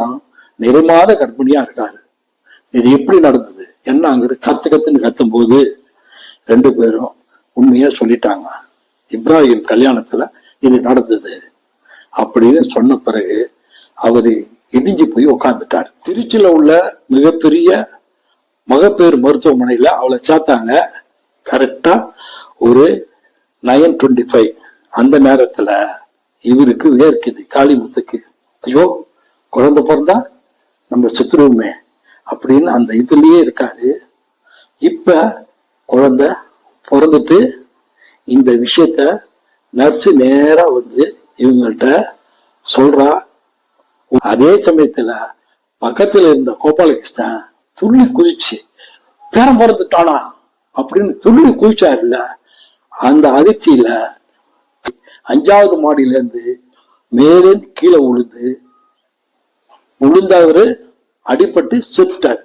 இருந்தாலும் நிறைமாத கர்ப்பிணியா இருக்காரு. இது எப்படி நடந்தது என்னங்கிற கத்துன்னு கத்தும் போது 2 பேரும் உண்மையா சொல்லிட்டாங்க. இப்ராஹிம் கல்யாணத்துல இது நடந்தது அப்படின்னு சொன்ன பிறகு அவரு இடிஞ்சு போய் உக்காந்துட்டார். திருச்சியில உள்ள மிகப்பெரிய மகப்பேறு மருத்துவமனையில அவளை சேர்த்தாங்க. கரெக்டா ஒரு 9:25 அந்த நேரத்துல இவருக்கு வேர்க்குது. காளிமுத்துக்கு ஐயோ குழந்தை பிறந்தா நம்ம செத்துருவோமே அப்படின்னு அந்த இதுலயே இருக்காரு. இப்ப குழந்தை பிறந்துட்டு இந்த விஷயத்த நர்ஸு நேரா வந்து இவங்கள்ட்ட சொல்றா. அதே சமயத்துல பக்கத்துல இருந்த கோபாலகிருஷ்ணன் துள்ளி குதிச்சு பேரம் பிறந்துட்டானா அப்படின்னு துள்ளி குதிச்சாருல்ல. அந்த அதிர்ச்சியில 5வது மாடியில இருந்து மேலே கீழே விழுந்தவரு அடிபட்டு செத்துட்டாரு.